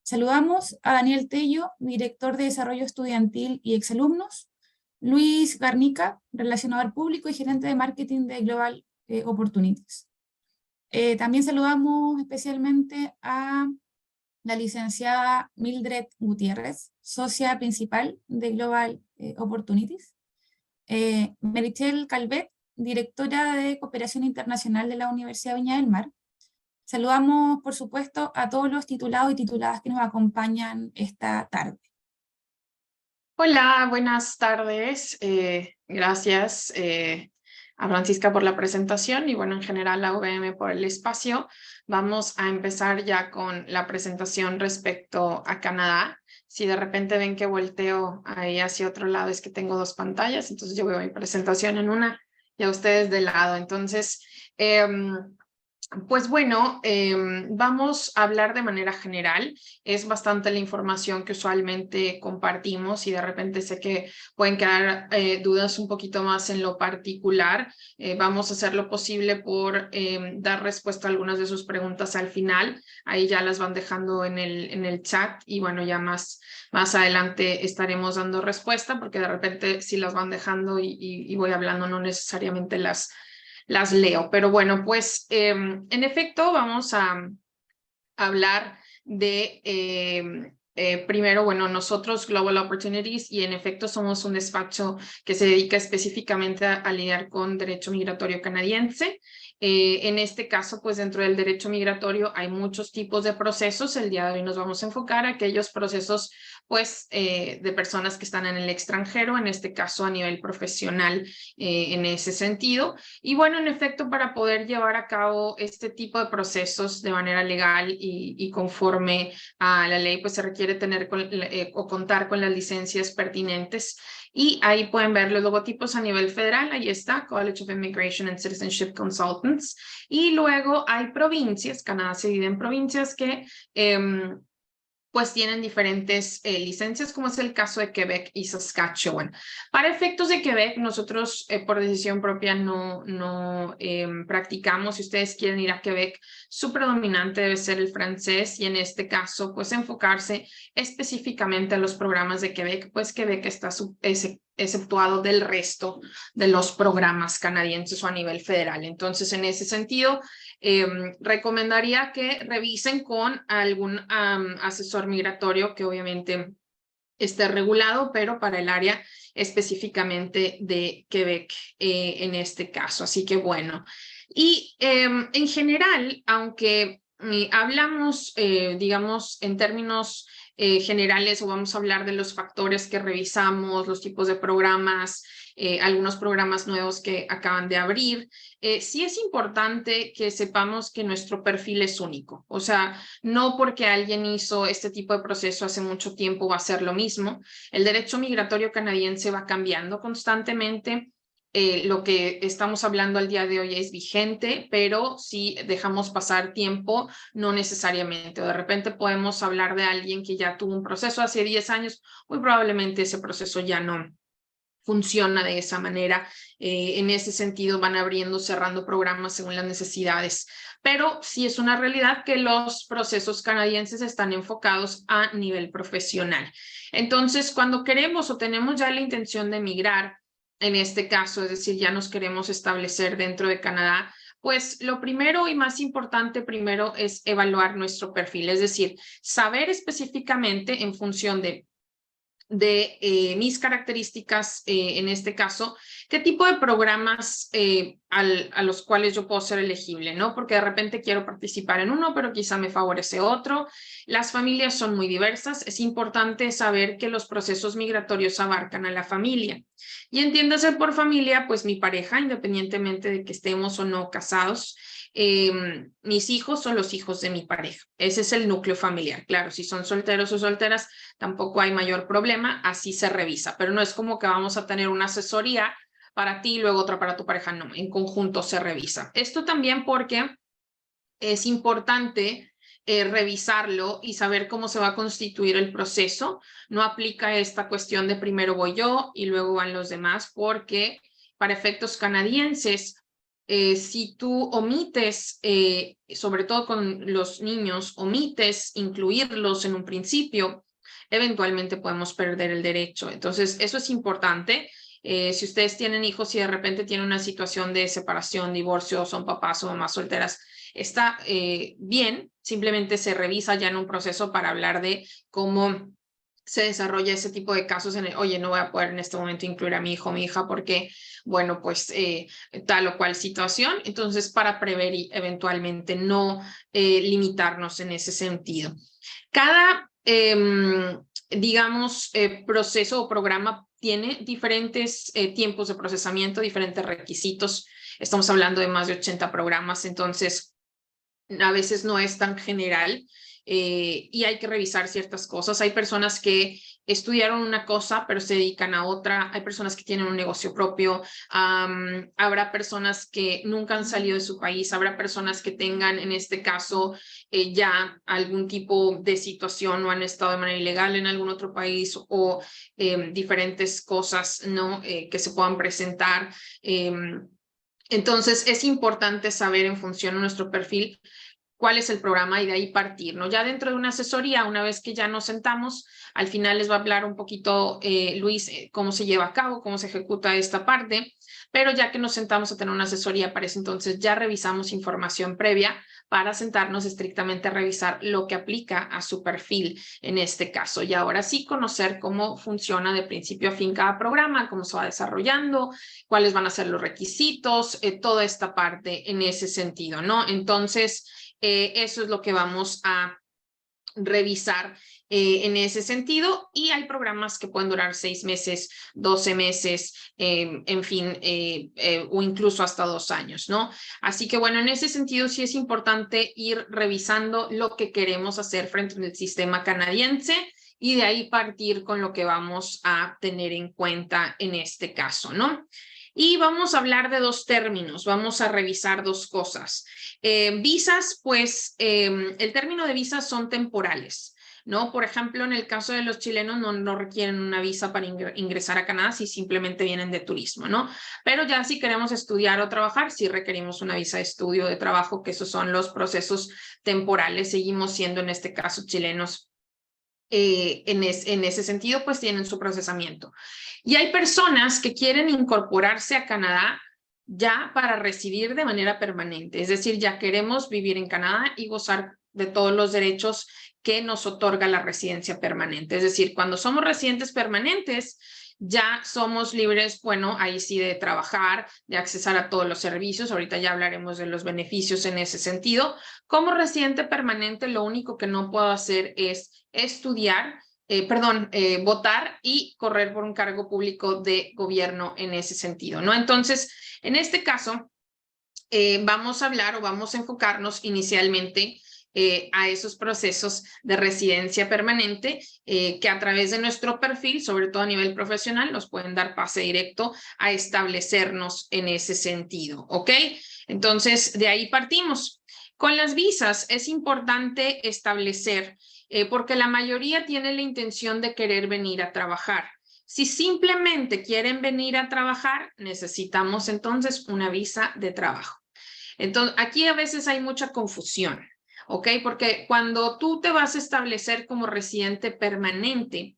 Saludamos a Daniel Tello, director de Desarrollo Estudiantil y exalumnos, Luis Garnica, relacionador público y gerente de marketing de Global Opportunities. También saludamos especialmente a la licenciada Mildred Gutiérrez, socia principal de Global Opportunities, Merichel Calvet, directora de Cooperación Internacional de la Universidad de Viña del Mar. Saludamos, por supuesto, a todos los titulados y tituladas que nos acompañan esta tarde. Hola, buenas tardes. Gracias a Francisca por la presentación y bueno, en general a UVM por el espacio. Vamos a empezar ya con la presentación respecto a Canadá. Si de repente ven que volteo ahí hacia otro lado, es que tengo dos pantallas, entonces yo veo mi presentación en una y a ustedes de lado. Entonces, pues bueno, vamos a hablar de manera general. Es bastante la información que usualmente compartimos y de repente sé que pueden quedar dudas un poquito más en lo particular. Vamos a hacer lo posible por dar respuesta a algunas de sus preguntas al final. Ahí ya las van dejando en el chat y bueno, ya más adelante estaremos dando respuesta porque de repente si las van dejando y voy hablando no necesariamente las leo. Pero bueno, pues en efecto vamos a hablar de primero, bueno, nosotros Global Opportunities y en efecto somos un despacho que se dedica específicamente a lidiar con derecho migratorio canadiense. En este caso, pues dentro del derecho migratorio hay muchos tipos de procesos. El día de hoy nos vamos a enfocar a aquellos procesos pues de personas que están en el extranjero, en este caso a nivel profesional en ese sentido. Y bueno, en efecto, para poder llevar a cabo este tipo de procesos de manera legal y conforme a la ley, pues se requiere tener o contar con las licencias pertinentes. Y ahí pueden ver los logotipos a nivel federal, ahí está, College of Immigration and Citizenship Consultants. Y luego hay provincias, Canadá se divide en provincias que pues tienen diferentes licencias, como es el caso de Quebec y Saskatchewan. Para efectos de Quebec, nosotros por decisión propia no practicamos. Si ustedes quieren ir a Quebec, su predominante debe ser el francés y en este caso, pues enfocarse específicamente a los programas de Quebec, pues Quebec está exceptuado del resto de los programas canadienses o a nivel federal. Entonces, en ese sentido, recomendaría que revisen con algún asesor migratorio que obviamente esté regulado, pero para el área específicamente de Quebec en este caso. Así que bueno, y en general, aunque hablamos, digamos, en términos generales o vamos a hablar de los factores que revisamos, los tipos de programas, algunos programas nuevos que acaban de abrir. Sí es importante que sepamos que nuestro perfil es único. O sea, no porque alguien hizo este tipo de proceso hace mucho tiempo va a ser lo mismo. El derecho migratorio canadiense va cambiando constantemente. Lo que estamos hablando al día de hoy es vigente, pero si dejamos pasar tiempo, no necesariamente. O de repente podemos hablar de alguien que ya tuvo un proceso hace 10 años, muy probablemente ese proceso ya no funciona de esa manera. En ese sentido van abriendo, cerrando programas según las necesidades. Pero sí es una realidad que los procesos canadienses están enfocados a nivel profesional. Entonces, cuando queremos o tenemos ya la intención de emigrar, en este caso, es decir, ya nos queremos establecer dentro de Canadá, pues lo primero y más importante primero es evaluar nuestro perfil, es decir, saber específicamente en función de mis características, en este caso, qué tipo de programas a los cuales yo puedo ser elegible, ¿no? Porque de repente quiero participar en uno, pero quizá me favorece otro. Las familias son muy diversas. Es importante saber que los procesos migratorios abarcan a la familia. Y entiéndase por familia, pues mi pareja, independientemente de que estemos o no casados, mis hijos son los hijos de mi pareja. Ese es el núcleo familiar. Claro, si son solteros o solteras, tampoco hay mayor problema, así se revisa, pero no es como que vamos a tener una asesoría para ti y luego otra para tu pareja, no, en conjunto se revisa. Esto también porque es importante revisarlo y saber cómo se va a constituir el proceso. No aplica esta cuestión de primero voy yo y luego van los demás, porque para efectos canadienses, si tú omites, sobre todo con los niños, omites incluirlos en un principio, eventualmente podemos perder el derecho. Entonces, eso es importante. Si ustedes tienen hijos y de repente tienen una situación de separación, divorcio, son papás o mamás solteras, está bien, simplemente se revisa ya en un proceso para hablar de cómo se desarrolla ese tipo de casos oye, no voy a poder en este momento incluir a mi hijo o mi hija porque, bueno, pues tal o cual situación. Entonces, para prever y eventualmente no limitarnos en ese sentido. Cada, digamos, proceso o programa tiene diferentes tiempos de procesamiento, diferentes requisitos. Estamos hablando de más de 80 programas, entonces a veces no es tan general y hay que revisar ciertas cosas. Hay personas que estudiaron una cosa pero se dedican a otra, hay personas que tienen un negocio propio, habrá personas que nunca han salido de su país, habrá personas que tengan en este caso ya algún tipo de situación o han estado de manera ilegal en algún otro país o diferentes cosas, ¿no? Que se puedan presentar. Entonces, es importante saber en función de nuestro perfil cuál es el programa y de ahí partir, ¿no? Ya dentro de una asesoría, una vez que ya nos sentamos, al final les va a hablar un poquito Luis cómo se lleva a cabo, cómo se ejecuta esta parte, pero ya que nos sentamos a tener una asesoría, para eso entonces ya revisamos información previa para sentarnos estrictamente a revisar lo que aplica a su perfil en este caso. Y ahora sí conocer cómo funciona de principio a fin cada programa, cómo se va desarrollando, cuáles van a ser los requisitos, toda esta parte en ese sentido, ¿no? Entonces, eso es lo que vamos a revisar en ese sentido, y hay programas que pueden durar 6 meses, 12 meses, en fin, o incluso hasta 2 años, ¿no? Así que bueno, en ese sentido sí es importante ir revisando lo que queremos hacer frente al sistema canadiense y de ahí partir con lo que vamos a tener en cuenta en este caso, ¿no? Y vamos a hablar de 2 términos, vamos a revisar 2 cosas. Visas, pues el término de visas son temporales, ¿no? Por ejemplo, en el caso de los chilenos no requieren una visa para ingresar a Canadá si simplemente vienen de turismo, ¿no? Pero ya si queremos estudiar o trabajar, sí requerimos una visa de estudio o de trabajo, que esos son los procesos temporales. Seguimos siendo en este caso chilenos. En ese sentido, pues tienen su procesamiento. Y hay personas que quieren incorporarse a Canadá ya para residir de manera permanente, es decir, ya queremos vivir en Canadá y gozar de todos los derechos que nos otorga la residencia permanente. Es decir, cuando somos residentes permanentes, ya somos libres, bueno, ahí sí de trabajar, de accesar a todos los servicios. Ahorita ya hablaremos de los beneficios en ese sentido. Como residente permanente, lo único que no puedo hacer es estudiar, votar y correr por un cargo público de gobierno en ese sentido, ¿no? Entonces, en este caso, vamos a hablar o vamos a enfocarnos inicialmente a esos procesos de residencia permanente que a través de nuestro perfil, sobre todo a nivel profesional, nos pueden dar pase directo a establecernos en ese sentido, ¿ok? Entonces, de ahí partimos. Con las visas es importante establecer, porque la mayoría tiene la intención de querer venir a trabajar. Si simplemente quieren venir a trabajar, necesitamos entonces una visa de trabajo. Entonces, aquí a veces hay mucha confusión, ¿ok? Porque cuando tú te vas a establecer como residente permanente,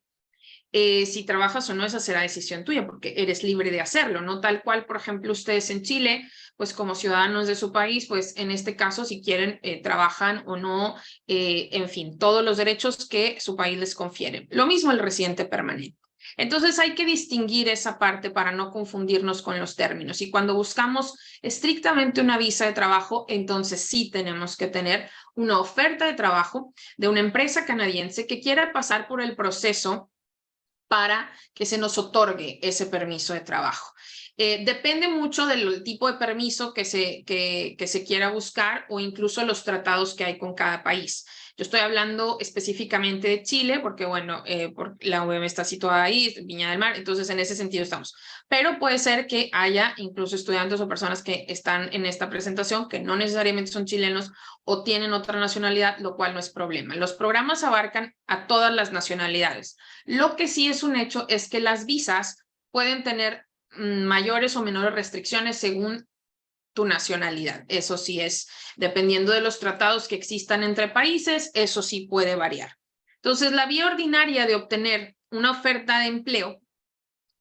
si trabajas o no, esa será decisión tuya, porque eres libre de hacerlo, ¿no? Tal cual, por ejemplo, ustedes en Chile, pues como ciudadanos de su país, pues en este caso, si quieren, trabajan o no, en fin, todos los derechos que su país les confiere. Lo mismo el residente permanente. Entonces hay que distinguir esa parte para no confundirnos con los términos. Y cuando buscamos estrictamente una visa de trabajo, entonces sí tenemos que tener una oferta de trabajo de una empresa canadiense que quiera pasar por el proceso para que se nos otorgue ese permiso de trabajo. Depende mucho del tipo de permiso que se quiera buscar o incluso los tratados que hay con cada país. Yo estoy hablando específicamente de Chile porque, bueno, la UVM está situada ahí, Viña del Mar, entonces en ese sentido estamos. Pero puede ser que haya incluso estudiantes o personas que están en esta presentación que no necesariamente son chilenos o tienen otra nacionalidad, lo cual no es problema. Los programas abarcan a todas las nacionalidades. Lo que sí es un hecho es que las visas pueden tener mayores o menores restricciones según tu nacionalidad. Eso sí es, dependiendo de los tratados que existan entre países, eso sí puede variar. Entonces, la vía ordinaria de obtener una oferta de empleo,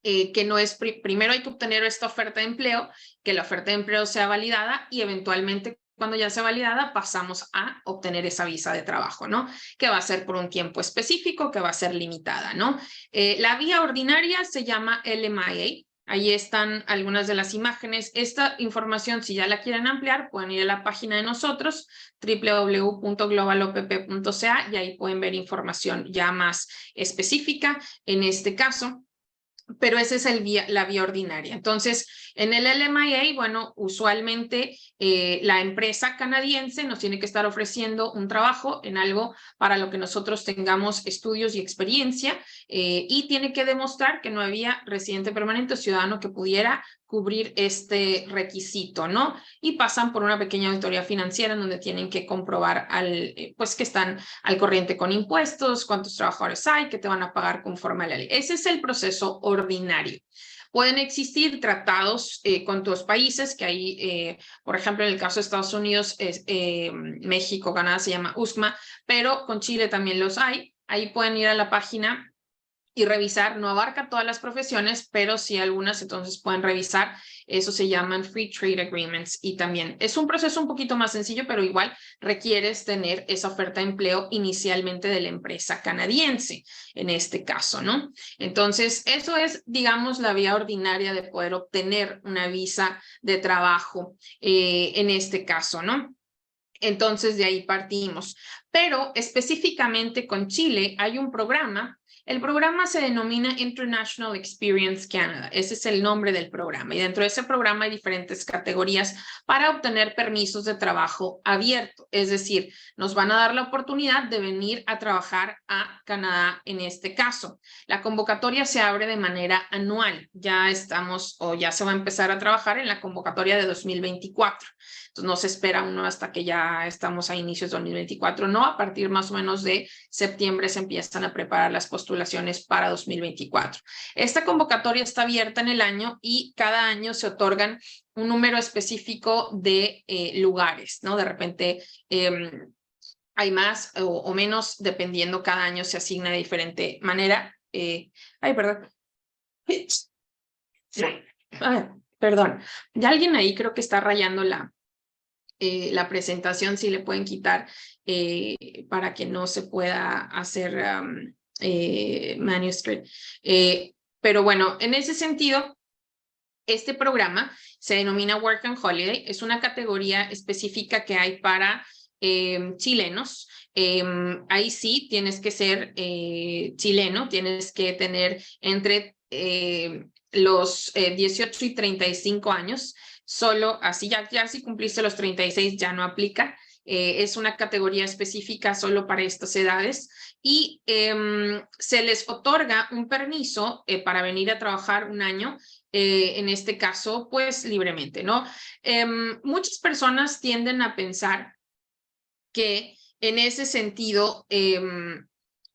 que no es, primero hay que obtener esta oferta de empleo, que la oferta de empleo sea validada y eventualmente cuando ya sea validada pasamos a obtener esa visa de trabajo, ¿no? Que va a ser por un tiempo específico, que va a ser limitada, ¿no? La vía ordinaria se llama LMIA. Ahí están algunas de las imágenes. Esta información, si ya la quieren ampliar, pueden ir a la página de nosotros, www.globalopp.ca, y ahí pueden ver información ya más específica en este caso. Pero esa es la vía ordinaria. Entonces, en el LMIA, bueno, usualmente la empresa canadiense nos tiene que estar ofreciendo un trabajo en algo para lo que nosotros tengamos estudios y experiencia, y tiene que demostrar que no había residente permanente o ciudadano que pudiera cubrir este requisito, ¿no? Y pasan por una pequeña auditoría financiera en donde tienen que comprobar pues que están al corriente con impuestos, cuántos trabajadores hay, que te van a pagar conforme a la ley. Ese es el proceso ordinario. Pueden existir tratados con otros países, que ahí, por ejemplo, en el caso de Estados Unidos, México, Canadá se llama USMA, pero con Chile también los hay. Ahí pueden ir a la página y revisar, no abarca todas las profesiones, pero sí algunas, entonces pueden revisar. Eso se llaman Free Trade Agreements, y también es un proceso un poquito más sencillo, pero igual requieres tener esa oferta de empleo inicialmente de la empresa canadiense, en este caso, ¿no? Entonces, eso es, digamos, la vía ordinaria de poder obtener una visa de trabajo en este caso, ¿no? Entonces, de ahí partimos. Pero específicamente con Chile hay un programa. El programa se denomina International Experience Canada. Ese es el nombre del programa. Y dentro de ese programa hay diferentes categorías para obtener permisos de trabajo abierto. Es decir, nos van a dar la oportunidad de venir a trabajar a Canadá en este caso. La convocatoria se abre de manera anual. Ya estamos, o ya se va a empezar a trabajar en la convocatoria de 2024. Entonces no se espera uno hasta que ya estamos a inicios de 2024. No, a partir más o menos de septiembre se empiezan a preparar las postulaciones para 2024. Esta convocatoria está abierta en el año y cada año se otorgan un número específico de lugares, ¿no? De repente hay más o menos, dependiendo, cada año se asigna de diferente manera. Perdón. Perdón. Ya alguien ahí creo que está rayando la presentación, si le pueden quitar para que no se pueda hacer manuscript. Pero bueno, en ese sentido, este programa se denomina Work and Holiday. Es una categoría específica que hay para chilenos. Ahí sí tienes que ser chileno, tienes que tener entre los 18 y 35 años. Solo así, ya si cumpliste los 36 ya no aplica. Es una categoría específica solo para estas edades, y se les otorga un permiso para venir a trabajar un año, en este caso, pues libremente, ¿no? Muchas personas tienden a pensar que en ese sentido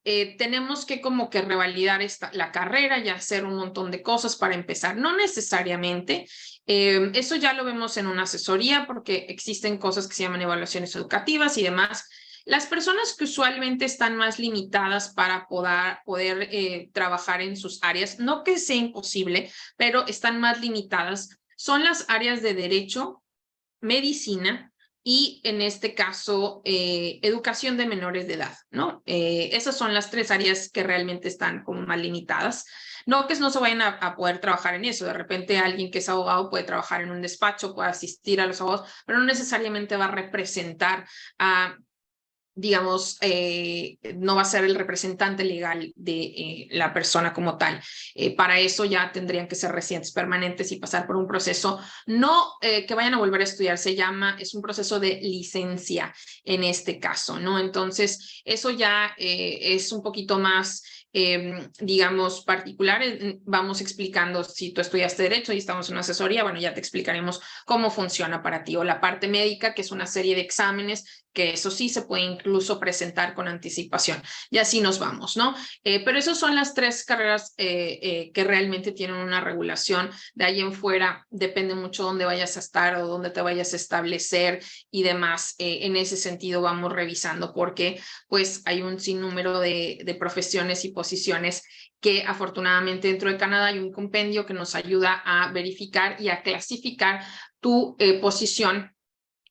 tenemos que como que revalidar la carrera y hacer un montón de cosas para empezar. No necesariamente. Eso ya lo vemos en una asesoría, porque existen cosas que se llaman evaluaciones educativas y demás. Las personas que usualmente están más limitadas para poder trabajar en sus áreas, no que sea imposible, pero están más limitadas, son las áreas de derecho, medicina y, en este caso, educación de menores de edad, ¿no? Esas son las tres áreas que realmente están como más limitadas. No que no se vayan a poder trabajar en eso. De repente alguien que es abogado puede trabajar en un despacho, puede asistir a los abogados, pero no necesariamente va a representar a, digamos, no va a ser el representante legal de la persona como tal. Para eso ya tendrían que ser residentes permanentes y pasar por un proceso, no que vayan a volver a estudiar, es un proceso de licencia en este caso, ¿no? Entonces, eso ya es un poquito más, digamos, particular. Vamos explicando, si tú estudiaste Derecho y estamos en una asesoría, bueno, ya te explicaremos cómo funciona para ti. O la parte médica, que es una serie de exámenes que eso sí se puede incluso presentar con anticipación. Y así nos vamos, ¿no? Pero esas son las 3 carreras que realmente tienen una regulación. De ahí en fuera depende mucho dónde vayas a estar o dónde te vayas a establecer y demás. En ese sentido vamos revisando porque pues hay un sinnúmero de profesiones y posiciones que afortunadamente dentro de Canadá hay un compendio que nos ayuda a verificar y a clasificar tu posición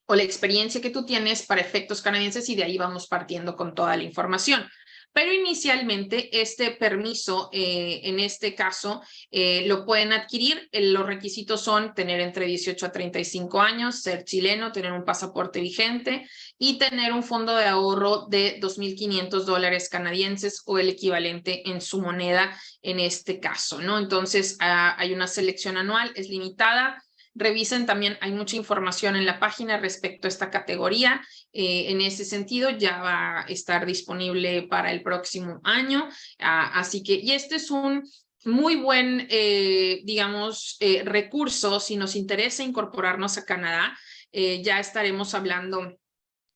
o la experiencia que tú tienes para efectos canadienses y de ahí vamos partiendo con toda la información. Pero inicialmente este permiso, en este caso, lo pueden adquirir. Los requisitos son tener entre 18 a 35 años, ser chileno, tener un pasaporte vigente y tener un fondo de ahorro de $2,500 canadienses o el equivalente en su moneda en este caso, ¿no? Entonces, hay una selección anual, es limitada. Revisen también, hay mucha información en la página respecto a esta categoría. En ese sentido, ya va a estar disponible para el próximo año. Así que, y este es un muy buen, digamos, recurso si nos interesa incorporarnos a Canadá. Ya estaremos hablando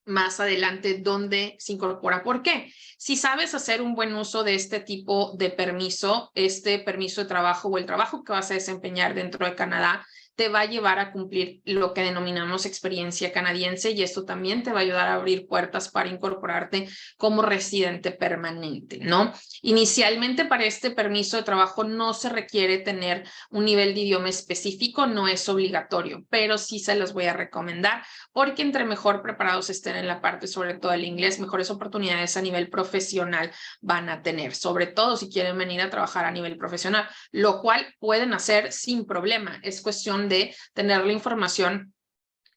más adelante dónde se incorpora. ¿Por qué? Si sabes hacer un buen uso de este tipo de permiso, este permiso de trabajo o el trabajo que vas a desempeñar dentro de Canadá, te va a llevar a cumplir lo que denominamos experiencia canadiense y esto también te va a ayudar a abrir puertas para incorporarte como residente permanente, ¿no? Inicialmente para este permiso de trabajo no se requiere tener un nivel de idioma específico, no es obligatorio, pero sí se los voy a recomendar porque entre mejor preparados estén en la parte sobre todo del inglés, mejores oportunidades a nivel profesional van a tener, sobre todo si quieren venir a trabajar a nivel profesional, lo cual pueden hacer sin problema, es cuestión de tener la información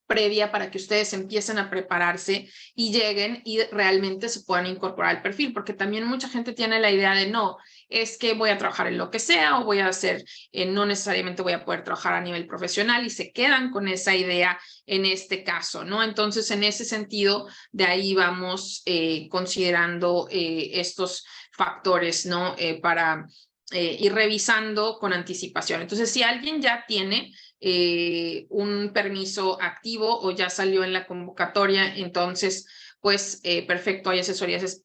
previa para que ustedes empiecen a prepararse y lleguen y realmente se puedan incorporar al perfil, porque también mucha gente tiene la idea de no, es que voy a trabajar en lo que sea o voy a hacer, no necesariamente voy a poder trabajar a nivel profesional y se quedan con esa idea en este caso, ¿no? Entonces, en ese sentido, de ahí vamos considerando estos factores, ¿no? Para ir revisando con anticipación. Entonces, si alguien ya tiene un permiso activo o ya salió en la convocatoria, entonces pues perfecto, hay asesorías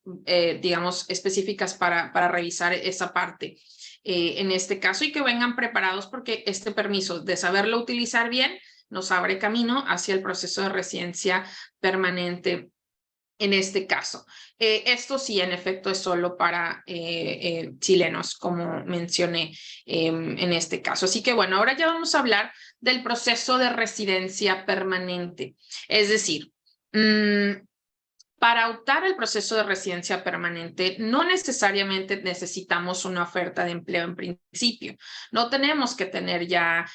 digamos específicas para revisar esa parte en este caso y que vengan preparados porque este permiso de saberlo utilizar bien nos abre camino hacia el proceso de residencia permanente. En este caso, esto sí, en efecto, es solo para chilenos, como mencioné en este caso. Así que bueno, ahora ya vamos a hablar del proceso de residencia permanente. Es decir, para optar al proceso de residencia permanente, no necesariamente necesitamos una oferta de empleo en principio. No tenemos que tener ya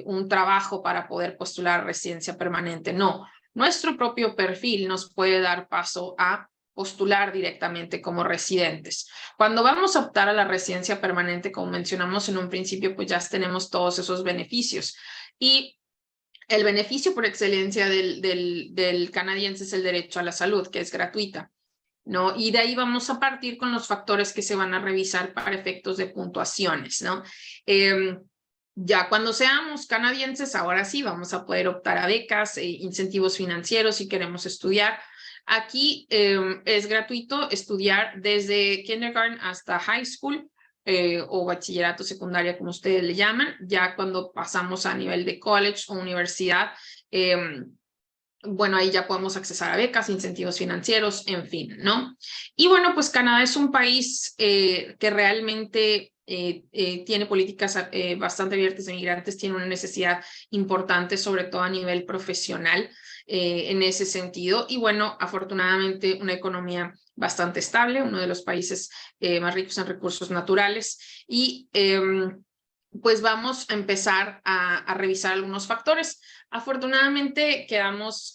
un trabajo para poder postular a residencia permanente, no. Nuestro propio perfil nos puede dar paso a postular directamente como residentes. Cuando vamos a optar a la residencia permanente, como mencionamos en un principio, pues ya tenemos todos esos beneficios. Y el beneficio por excelencia del canadiense es el derecho a la salud, que es gratuita, ¿no? Y de ahí vamos a partir con los factores que se van a revisar para efectos de puntuaciones, ¿no? Ya cuando seamos canadienses, ahora sí vamos a poder optar a becas, incentivos financieros si queremos estudiar. Aquí es gratuito estudiar desde kindergarten hasta high school o bachillerato secundaria, como ustedes le llaman. Ya cuando pasamos a nivel de college o universidad, bueno, ahí ya podemos accesar a becas, incentivos financieros, en fin, ¿no? Y bueno, pues Canadá es un país que realmente tiene políticas bastante abiertas de migrantes, tiene una necesidad importante, sobre todo a nivel profesional en ese sentido. Y bueno, afortunadamente una economía bastante estable, uno de los países más ricos en recursos naturales. Y pues vamos a empezar a revisar algunos factores. Afortunadamente quedamos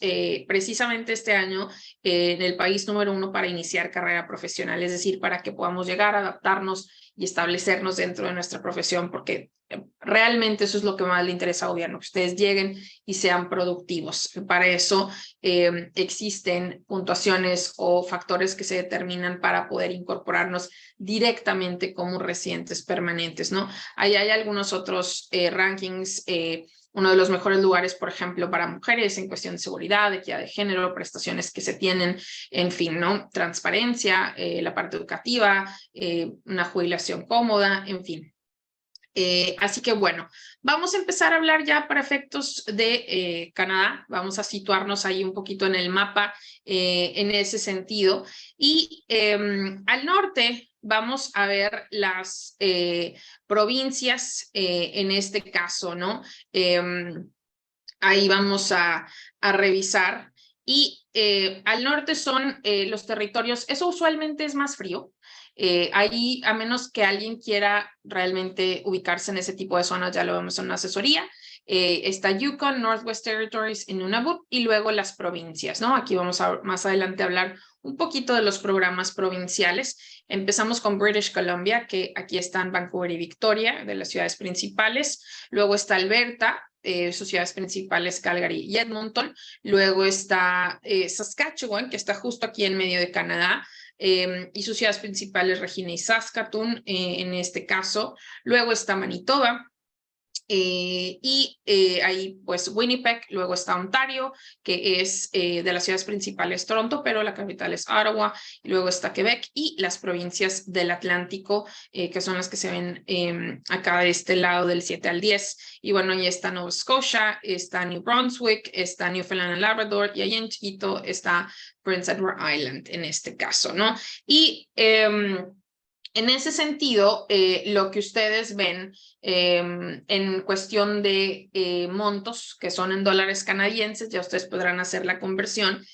precisamente este año en el país número 1 para iniciar carrera profesional, es decir, para que podamos llegar a adaptarnos y establecernos dentro de nuestra profesión, porque realmente eso es lo que más le interesa al gobierno, que ustedes lleguen y sean productivos. Para eso existen puntuaciones o factores que se determinan para poder incorporarnos directamente como residentes permanentes, ¿no? Ahí hay algunos otros rankings uno de los mejores lugares, por ejemplo, para mujeres en cuestión de seguridad, equidad de género, prestaciones que se tienen, en fin, ¿no? Transparencia, la parte educativa, una jubilación cómoda, en fin. Así que bueno, vamos a empezar a hablar ya para efectos de Canadá. Vamos a situarnos ahí un poquito en el mapa en ese sentido. Y al norte vamos a ver las provincias en este caso, ¿no? Ahí vamos a revisar. Y al norte son los territorios, eso usualmente es más frío. Ahí, a menos que alguien quiera realmente ubicarse en ese tipo de zonas, ya lo vemos en una asesoría. Está Yukon, Northwest Territories y Nunavut, y luego las provincias, ¿no? Aquí vamos a más adelante a hablar un poquito de los programas provinciales. Empezamos con British Columbia, que aquí están Vancouver y Victoria, de las ciudades principales. Luego está Alberta, sus ciudades principales Calgary y Edmonton. Luego está Saskatchewan, que está justo aquí en medio de Canadá, y sus ciudades principales Regina y Saskatoon, en este caso. Luego está Manitoba, y ahí pues Winnipeg. Luego está Ontario, que es de las ciudades principales Toronto, pero la capital es Ottawa. Y luego está Quebec y las provincias del Atlántico, que son las que se ven acá de este lado del 7 al 10. Y bueno, ahí está Nova Scotia, está New Brunswick, está Newfoundland and Labrador, y ahí en chiquito está Prince Edward Island en este caso, ¿no? Y en ese sentido, lo que ustedes ven en cuestión de montos, que son en dólares canadienses, ya ustedes podrán hacer la conversión.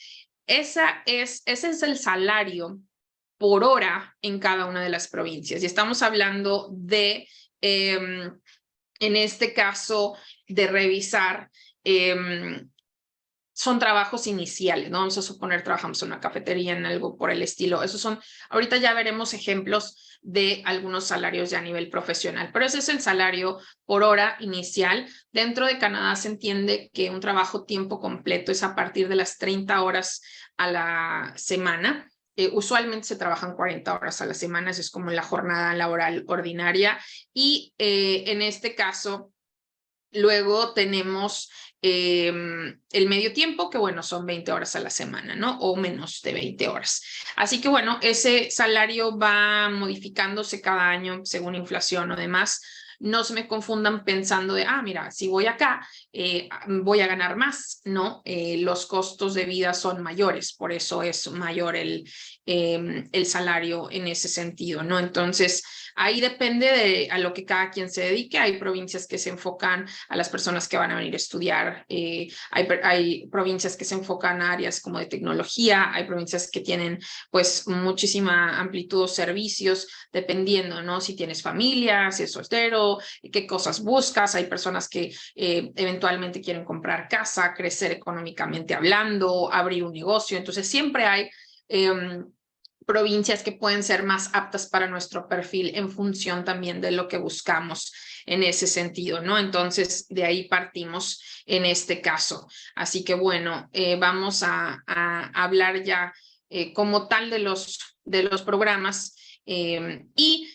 Ese es el salario por hora en cada una de las provincias. Y estamos hablando de, en este caso, de revisar son trabajos iniciales, ¿no? Vamos a suponer trabajamos en una cafetería, en algo por el estilo. Esos son, ahorita ya veremos ejemplos de algunos salarios ya a nivel profesional, pero ese es el salario por hora inicial. Dentro de Canadá se entiende que un trabajo tiempo completo es a partir de las 30 horas a la semana. Usualmente se trabajan 40 horas a la semana, eso es como la jornada laboral ordinaria. Y en este caso, luego tenemos el medio tiempo, que bueno, son 20 horas a la semana, ¿no? O menos de 20 horas. Así que bueno, ese salario va modificándose cada año según inflación o demás. No se me confundan pensando de, mira, si voy acá, voy a ganar más, ¿no? Los costos de vida son mayores, por eso es mayor el salario en ese sentido, ¿no? Entonces, ahí depende de a lo que cada quien se dedique. Hay provincias que se enfocan a las personas que van a venir a estudiar. Hay provincias que se enfocan a áreas como de tecnología. Hay provincias que tienen pues muchísima amplitud de servicios, dependiendo, ¿no? Si tienes familia, si es soltero, qué cosas buscas. Hay personas que eventualmente quieren comprar casa, crecer económicamente hablando, abrir un negocio. Entonces siempre hay provincias que pueden ser más aptas para nuestro perfil en función también de lo que buscamos en ese sentido, ¿no? Entonces, de ahí partimos en este caso. Así que bueno, vamos a hablar ya como tal de los programas y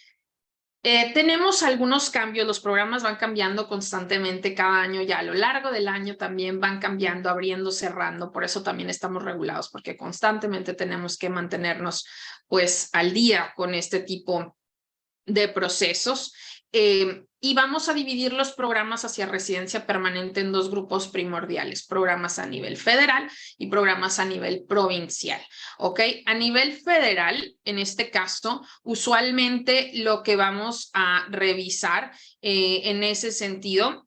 tenemos algunos cambios. Los programas van cambiando constantemente cada año, ya a lo largo del año también van cambiando, abriendo, cerrando. Por eso también estamos regulados, porque constantemente tenemos que mantenernos pues al día con este tipo de procesos. Y vamos a dividir los programas hacia residencia permanente en dos grupos primordiales: programas a nivel federal y programas a nivel provincial. ¿Ok? A nivel federal, en este caso, usualmente lo que vamos a revisar en ese sentido,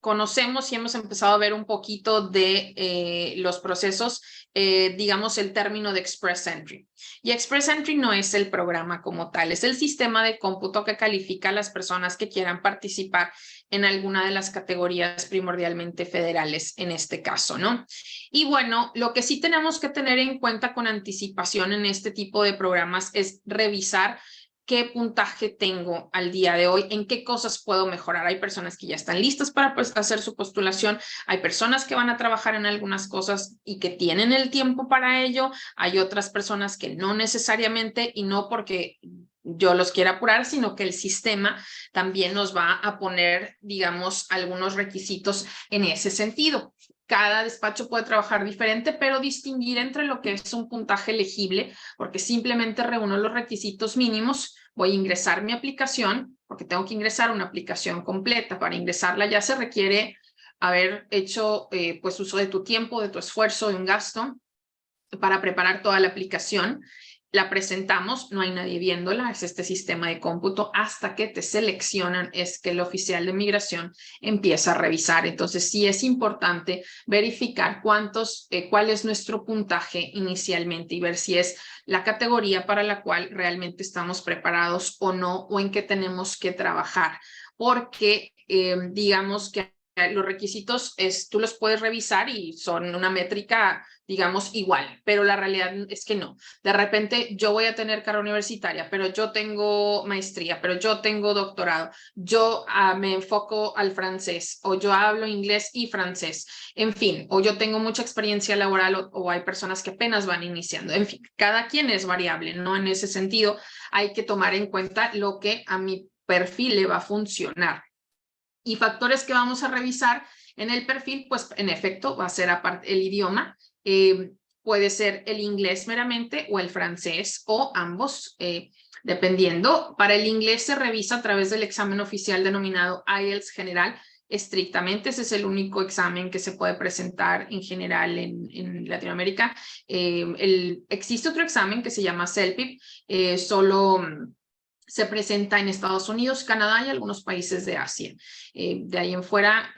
conocemos y hemos empezado a ver un poquito de los procesos, digamos el término de Express Entry. Y Express Entry no es el programa como tal, es el sistema de cómputo que califica a las personas que quieran participar en alguna de las categorías primordialmente federales en este caso, ¿no? Y bueno, lo que sí tenemos que tener en cuenta con anticipación en este tipo de programas es revisar qué puntaje tengo al día de hoy, en qué cosas puedo mejorar. Hay personas que ya están listas para hacer su postulación, hay personas que van a trabajar en algunas cosas y que tienen el tiempo para ello, hay otras personas que no necesariamente, y no porque yo los quiera apurar, sino que el sistema también nos va a poner, digamos, algunos requisitos en ese sentido. Cada despacho puede trabajar diferente, pero distinguir entre lo que es un puntaje elegible, porque simplemente reúno los requisitos mínimos, voy a ingresar mi aplicación, porque tengo que ingresar una aplicación completa. Para ingresarla ya se requiere haber hecho pues uso de tu tiempo, de tu esfuerzo, de un gasto para preparar toda la aplicación. La presentamos, no hay nadie viéndola, es este sistema de cómputo, hasta que te seleccionan es que el oficial de migración empieza a revisar. Entonces sí es importante verificar cuál es nuestro puntaje inicialmente y ver si es la categoría para la cual realmente estamos preparados o no, o en qué tenemos que trabajar, porque digamos que los requisitos tú los puedes revisar y son una métrica, digamos, igual, pero la realidad es que no. De repente yo voy a tener carrera universitaria, pero yo tengo maestría, pero yo tengo doctorado, yo me enfoco al francés, o yo hablo inglés y francés, en fin, o yo tengo mucha experiencia laboral, o hay personas que apenas van iniciando, en fin, cada quien es variable, ¿no? En ese sentido hay que tomar en cuenta lo que a mi perfil le va a funcionar. Y factores que vamos a revisar en el perfil, pues en efecto va a ser aparte el idioma, puede ser el inglés meramente o el francés o ambos, dependiendo. Para el inglés se revisa a través del examen oficial denominado IELTS general, estrictamente. Ese es el único examen que se puede presentar en general en Latinoamérica. Existe otro examen que se llama CELPIP, solo se presenta en Estados Unidos, Canadá y algunos países de Asia. De ahí en fuera,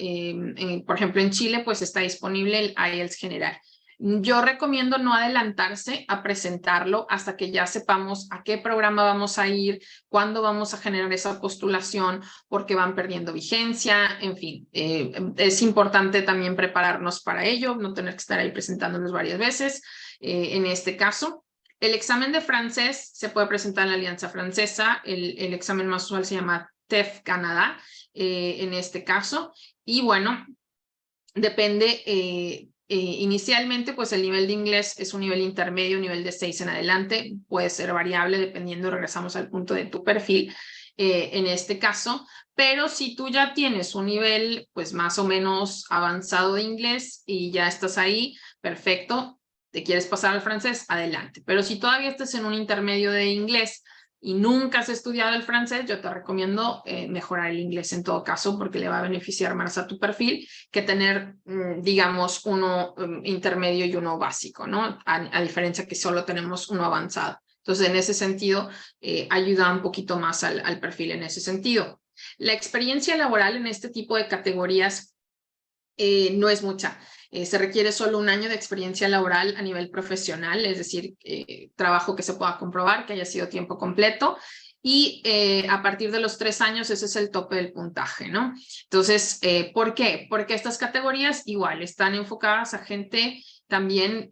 por ejemplo, en Chile, pues está disponible el IELTS general. Yo recomiendo no adelantarse a presentarlo hasta que ya sepamos a qué programa vamos a ir, cuándo vamos a generar esa postulación, porque van perdiendo vigencia, en fin. Es importante también prepararnos para ello, no tener que estar ahí presentándonos varias veces. En este caso, el examen de francés se puede presentar en la Alianza Francesa, el examen más usual se llama TEF Canadá, en este caso, y bueno, depende, inicialmente pues el nivel de inglés es un nivel intermedio, nivel de 6 en adelante, puede ser variable dependiendo, regresamos al punto de tu perfil, en este caso, pero si tú ya tienes un nivel pues más o menos avanzado de inglés y ya estás ahí, perfecto. ¿Te quieres pasar al francés? Adelante. Pero si todavía estás en un intermedio de inglés y nunca has estudiado el francés, yo te recomiendo mejorar el inglés en todo caso, porque le va a beneficiar más a tu perfil que tener, digamos, uno intermedio y uno básico, ¿no? A diferencia que solo tenemos uno avanzado. Entonces, en ese sentido, ayuda un poquito más al perfil en ese sentido. La experiencia laboral en este tipo de categorías no es mucha. Se requiere solo 1 año de experiencia laboral a nivel profesional, es decir, trabajo que se pueda comprobar, que haya sido tiempo completo, y a partir de los 3 años ese es el tope del puntaje, ¿no? Entonces, ¿por qué? Porque estas categorías igual están enfocadas a gente también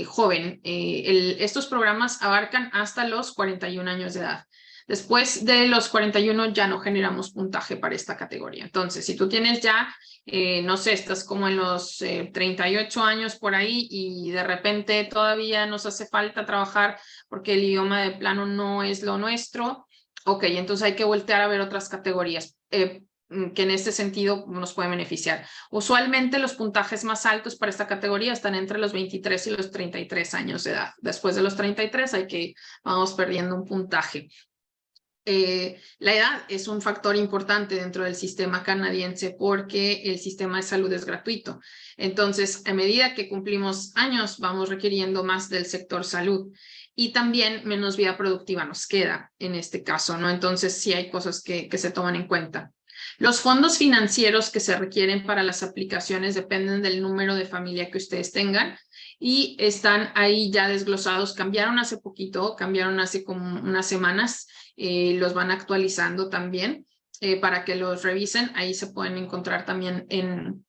joven. Estos programas abarcan hasta los 41 años de edad. Después de los 41 ya no generamos puntaje para esta categoría. Entonces, si tú tienes ya, no sé, estás como en los 38 años por ahí y de repente todavía nos hace falta trabajar porque el idioma de plano no es lo nuestro, ok, entonces hay que voltear a ver otras categorías que en este sentido nos pueden beneficiar. Usualmente los puntajes más altos para esta categoría están entre los 23 y los 33 años de edad. Después de los 33 vamos perdiendo un puntaje. La edad es un factor importante dentro del sistema canadiense porque el sistema de salud es gratuito. Entonces, a medida que cumplimos años, vamos requiriendo más del sector salud y también menos vida productiva nos queda en este caso, ¿no? Entonces, sí hay cosas que se toman en cuenta. Los fondos financieros que se requieren para las aplicaciones dependen del número de familia que ustedes tengan y están ahí ya desglosados. Cambiaron hace poquito, cambiaron hace como unas semanas. Los van actualizando también para que los revisen. Ahí se pueden encontrar también en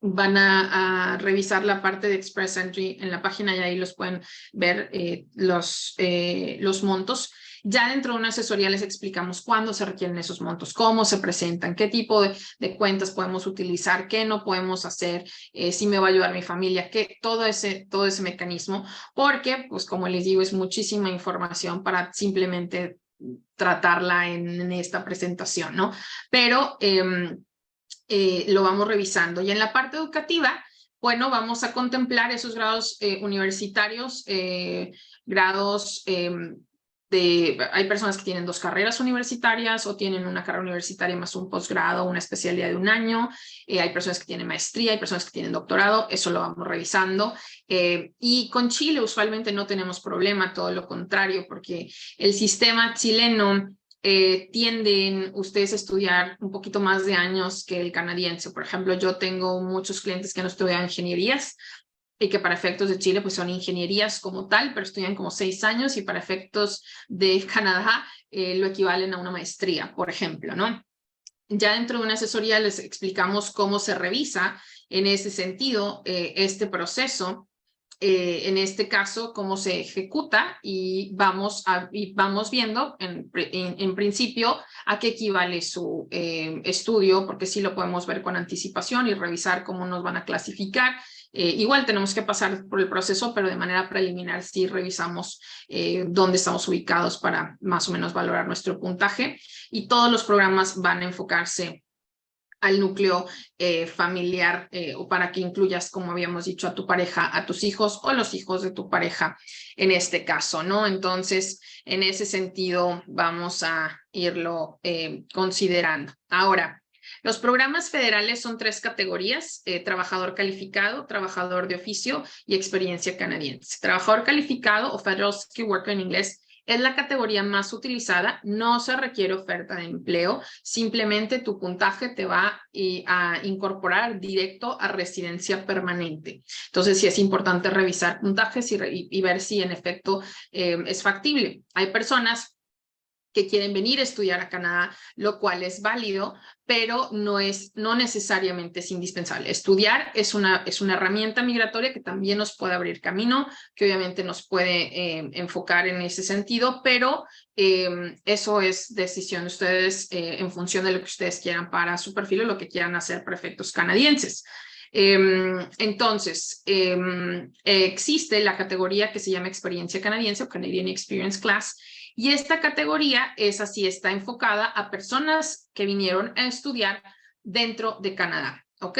van a revisar la parte de Express Entry en la página y ahí los pueden ver los montos. Ya dentro de una asesoría les explicamos cuándo se requieren esos montos, cómo se presentan, qué tipo de cuentas podemos utilizar, qué no podemos hacer, si me va a ayudar mi familia, todo ese mecanismo, porque, pues como les digo, es muchísima información para simplemente tratarla en esta presentación, ¿no? Pero lo vamos revisando. Y en la parte educativa, bueno, vamos a contemplar esos grados universitarios, grados hay personas que tienen 2 carreras universitarias o tienen una carrera universitaria más un posgrado, una especialidad de 1 año. Hay personas que tienen maestría, hay personas que tienen doctorado, eso lo vamos revisando. Y con Chile usualmente no tenemos problema, todo lo contrario, porque el sistema chileno tienden ustedes a estudiar un poquito más de años que el canadiense. Por ejemplo, yo tengo muchos clientes que han estudiado ingenierías y que para efectos de Chile pues son ingenierías como tal, pero estudian como 6 años y para efectos de Canadá lo equivalen a una maestría, por ejemplo, ¿no? Ya dentro de una asesoría les explicamos cómo se revisa en ese sentido este proceso. En este caso, cómo se ejecuta y vamos viendo en principio a qué equivale su estudio, porque sí lo podemos ver con anticipación y revisar cómo nos van a clasificar. Igual tenemos que pasar por el proceso, pero de manera preliminar sí revisamos dónde estamos ubicados para más o menos valorar nuestro puntaje, y todos los programas van a enfocarse al núcleo familiar o para que incluyas, como habíamos dicho, a tu pareja, a tus hijos o los hijos de tu pareja en este caso, ¿no? Entonces, en ese sentido, vamos a irlo considerando. Ahora, los programas federales son 3 categorías: trabajador calificado, trabajador de oficio y experiencia canadiense. Trabajador calificado o Federal Skilled Worker en inglés es la categoría más utilizada, no se requiere oferta de empleo, simplemente tu puntaje te va a incorporar directo a residencia permanente. Entonces sí es importante revisar puntajes y ver si en efecto es factible. Hay personas que quieren venir a estudiar a Canadá, lo cual es válido, pero no necesariamente es indispensable. Estudiar es una herramienta migratoria que también nos puede abrir camino, que obviamente nos puede enfocar en ese sentido, pero eso es decisión de ustedes en función de lo que ustedes quieran para su perfil o lo que quieran hacer para efectos canadienses. Entonces, existe la categoría que se llama experiencia canadiense o Canadian Experience Class, y esta categoría es así, está enfocada a personas que vinieron a estudiar dentro de Canadá, ¿ok?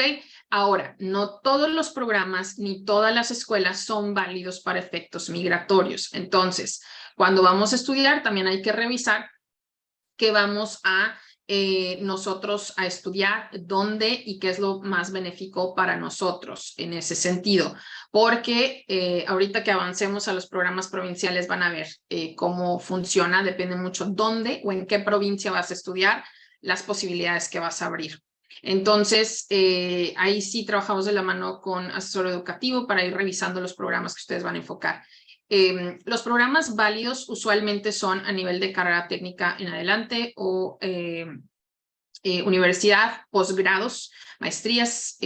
Ahora, no todos los programas ni todas las escuelas son válidos para efectos migratorios. Entonces, cuando vamos a estudiar, también hay que revisar que vamos a nosotros a estudiar, dónde y qué es lo más benéfico para nosotros en ese sentido, porque ahorita que avancemos a los programas provinciales van a ver cómo funciona, depende mucho dónde o en qué provincia vas a estudiar, las posibilidades que vas a abrir. Entonces, ahí sí trabajamos de la mano con asesor educativo para ir revisando los programas que ustedes van a enfocar. Los programas válidos usualmente son a nivel de carrera técnica en adelante o universidad, posgrados, maestrías.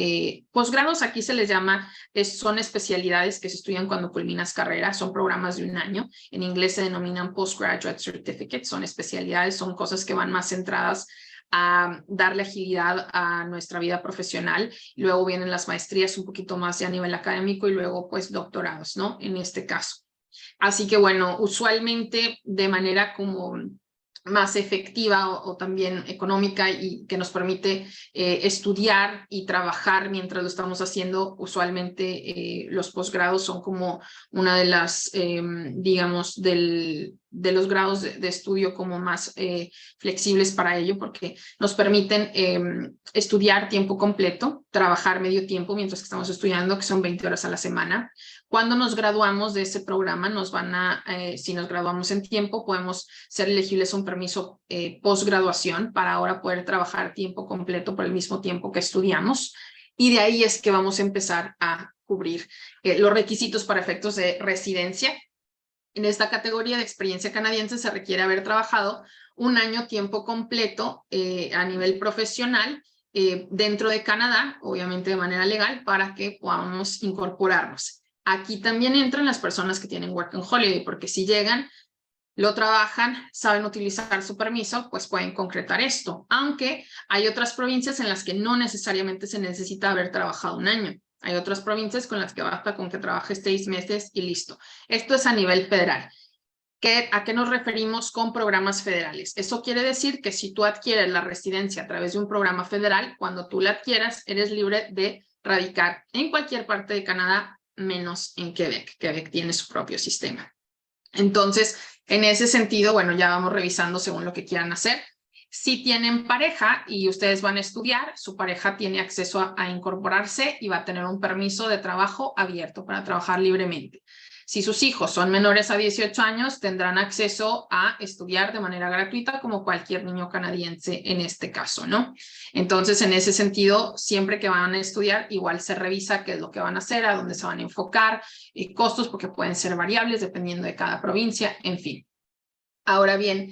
Posgrados aquí se les llama, son especialidades que se estudian cuando culminas carrera, son programas de 1 año. En inglés se denominan postgraduate certificates, son especialidades, son cosas que van más centradas a darle agilidad a nuestra vida profesional. Luego vienen las maestrías un poquito más a nivel académico y luego pues doctorados, ¿no? En este caso. Así que bueno, usualmente de manera como más efectiva o también económica y que nos permite estudiar y trabajar mientras lo estamos haciendo, usualmente los posgrados son como una de las, digamos, de los grados de estudio como más flexibles para ello, porque nos permiten estudiar tiempo completo, trabajar medio tiempo mientras que estamos estudiando, que son 20 horas a la semana. Cuando nos graduamos de ese programa, nos van a, si nos graduamos en tiempo, podemos ser elegibles a un permiso posgraduación para ahora poder trabajar tiempo completo por el mismo tiempo que estudiamos. Y de ahí es que vamos a empezar a cubrir los requisitos para efectos de residencia. En esta categoría de experiencia canadiense se requiere haber trabajado 1 año tiempo completo a nivel profesional dentro de Canadá, obviamente de manera legal, para que podamos incorporarnos. Aquí también entran las personas que tienen Work and Holiday, porque si llegan, lo trabajan, saben utilizar su permiso, pues pueden concretar esto. Aunque hay otras provincias en las que no necesariamente se necesita haber trabajado un año. Hay otras provincias con las que basta con que trabajes 6 meses y listo. Esto es a nivel federal. ¿A qué nos referimos con programas federales? Eso quiere decir que si tú adquieres la residencia a través de un programa federal, cuando tú la adquieras, eres libre de radicar en cualquier parte de Canadá, menos en Quebec. Quebec tiene su propio sistema. Entonces, en ese sentido, bueno, ya vamos revisando según lo que quieran hacer. Si tienen pareja y ustedes van a estudiar, su pareja tiene acceso a incorporarse y va a tener un permiso de trabajo abierto para trabajar libremente. Si sus hijos son menores a 18 años, tendrán acceso a estudiar de manera gratuita como cualquier niño canadiense en este caso, ¿no? Entonces, en ese sentido, siempre que van a estudiar, igual se revisa qué es lo que van a hacer, a dónde se van a enfocar, costos, porque pueden ser variables dependiendo de cada provincia, en fin. Ahora bien,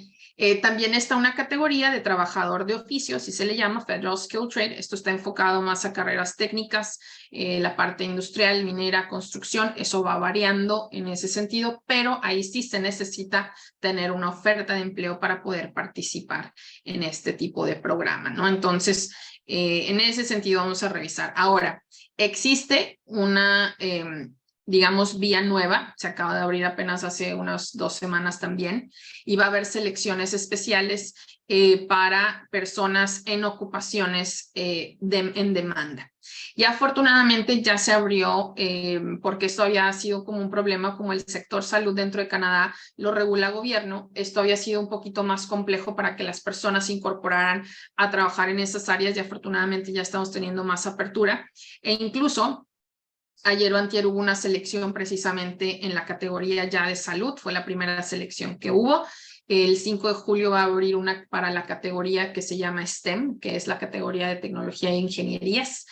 también está una categoría de trabajador de oficio, así se le llama, Federal Skilled Trade. Esto está enfocado más a carreras técnicas, la parte industrial, minera, construcción, eso va variando en ese sentido, pero ahí sí se necesita tener una oferta de empleo para poder participar en este tipo de programa, ¿no? Entonces, en ese sentido vamos a revisar. Ahora, existe una digamos, vía nueva, se acaba de abrir apenas hace unas 2 semanas también, y va a haber selecciones especiales para personas en ocupaciones en demanda. Y afortunadamente ya se abrió, porque esto había sido como un problema, como el sector salud dentro de Canadá lo regula gobierno, esto había sido un poquito más complejo para que las personas se incorporaran a trabajar en esas áreas, y afortunadamente ya estamos teniendo más apertura, e incluso ayer o antier hubo una selección precisamente en la categoría ya de salud, fue la primera selección que hubo. El 5 de julio va a abrir una para la categoría que se llama STEM, que es la categoría de tecnología e ingenierías,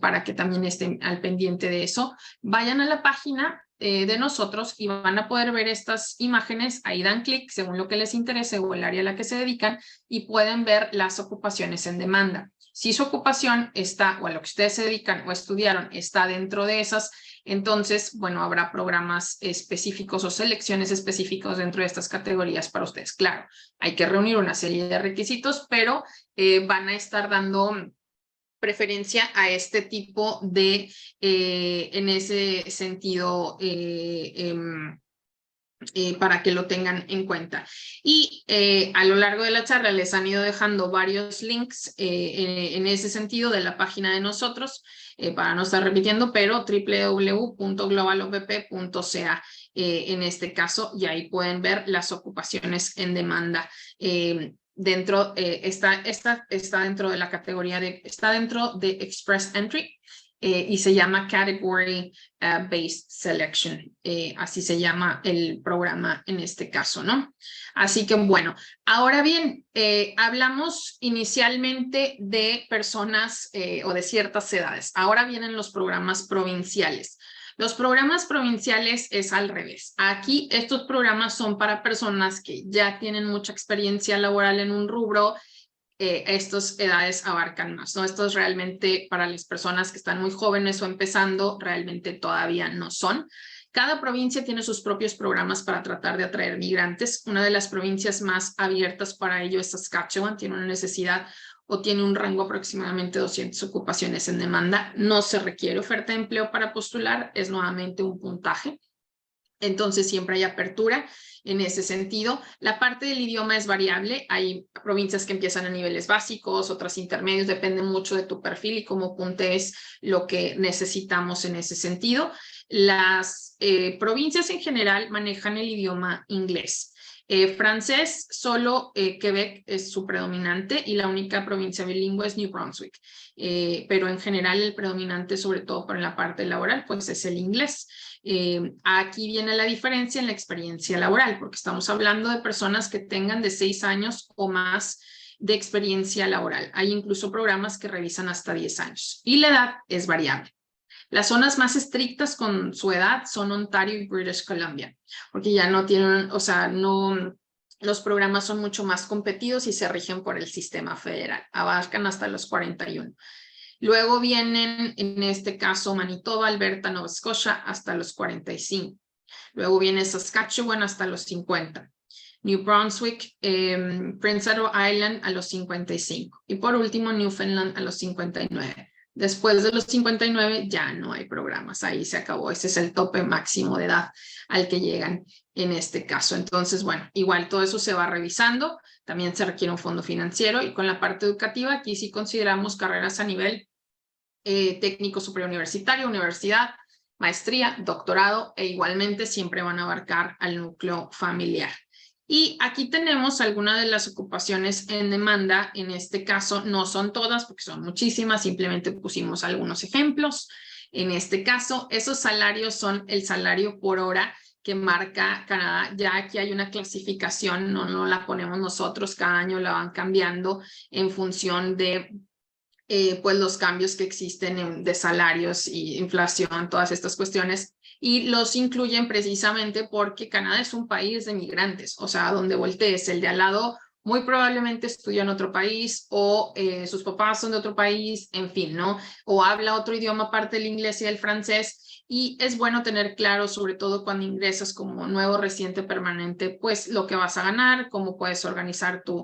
para que también estén al pendiente de eso. Vayan a la página de nosotros y van a poder ver estas imágenes, ahí dan clic según lo que les interese o el área a la que se dedican y pueden ver las ocupaciones en demanda. Si su ocupación está, o a lo que ustedes se dedican o estudiaron, está dentro de esas, entonces, bueno, habrá programas específicos o selecciones específicas dentro de estas categorías para ustedes. Claro, hay que reunir una serie de requisitos, pero van a estar dando preferencia a este tipo de, en ese sentido, para que lo tengan en cuenta. Y a lo largo de la charla les han ido dejando varios links en ese sentido de la página de nosotros, para no estar repitiendo, pero www.globalopp.ca en este caso, y ahí pueden ver las ocupaciones en demanda. Dentro, está dentro de la categoría está dentro de Express Entry, y se llama Category Based Selection, así se llama el programa en este caso, ¿no? Así que bueno, ahora bien, hablamos inicialmente de personas o de ciertas edades. Ahora vienen los programas provinciales. Los programas provinciales es al revés. Aquí estos programas son para personas que ya tienen mucha experiencia laboral en un rubro. Estas edades abarcan más, ¿no? Esto es realmente para las personas que están muy jóvenes o empezando, realmente todavía no son. Cada provincia tiene sus propios programas para tratar de atraer migrantes. Una de las provincias más abiertas para ello es Saskatchewan, tiene una necesidad o tiene un rango aproximadamente 200 ocupaciones en demanda. No se requiere oferta de empleo para postular, es nuevamente un puntaje. Entonces siempre hay apertura en ese sentido. La parte del idioma es variable. Hay provincias que empiezan a niveles básicos, otras intermedios, depende mucho de tu perfil y cómo puntees lo que necesitamos en ese sentido. Las provincias en general manejan el idioma inglés. Francés, solo Quebec es su predominante y la única provincia bilingüe es New Brunswick. Pero en general el predominante, sobre todo para la parte laboral, pues es el inglés. Aquí viene la diferencia en la experiencia laboral, porque estamos hablando de personas que tengan de 6 años o más de experiencia laboral. Hay incluso programas que revisan hasta 10 años y la edad es variable. Las zonas más estrictas con su edad son Ontario y British Columbia, porque ya no tienen, o sea, no los programas son mucho más competidos y se rigen por el sistema federal, abarcan hasta los 41. Luego vienen, en este caso, Manitoba, Alberta, Nova Scotia, hasta los 45. Luego viene Saskatchewan hasta los 50. New Brunswick, Prince Edward Island a los 55. Y por último, Newfoundland a los 59. Después de los 59 ya no hay programas, ahí se acabó. Ese es el tope máximo de edad al que llegan en este caso. Entonces, bueno, igual todo eso se va revisando. También se requiere un fondo financiero y con la parte educativa, aquí sí consideramos carreras a nivel técnico superior universitario, universidad, maestría, doctorado e igualmente siempre van a abarcar al núcleo familiar. Y aquí tenemos algunas de las ocupaciones en demanda. En este caso no son todas porque son muchísimas, simplemente pusimos algunos ejemplos. En este caso, esos salarios son el salario por hora que marca Canadá. Ya aquí hay una clasificación, no la ponemos nosotros, cada año la van cambiando en función de pues los cambios que existen de salarios y inflación, todas estas cuestiones, y los incluyen precisamente porque Canadá es un país de migrantes, o sea, donde voltees, el de al lado muy probablemente estudia en otro país o sus papás son de otro país, en fin, ¿no? O habla otro idioma aparte del inglés y del francés. Y es bueno tener claro, sobre todo cuando ingresas como nuevo residente permanente, pues lo que vas a ganar, cómo puedes organizar pues,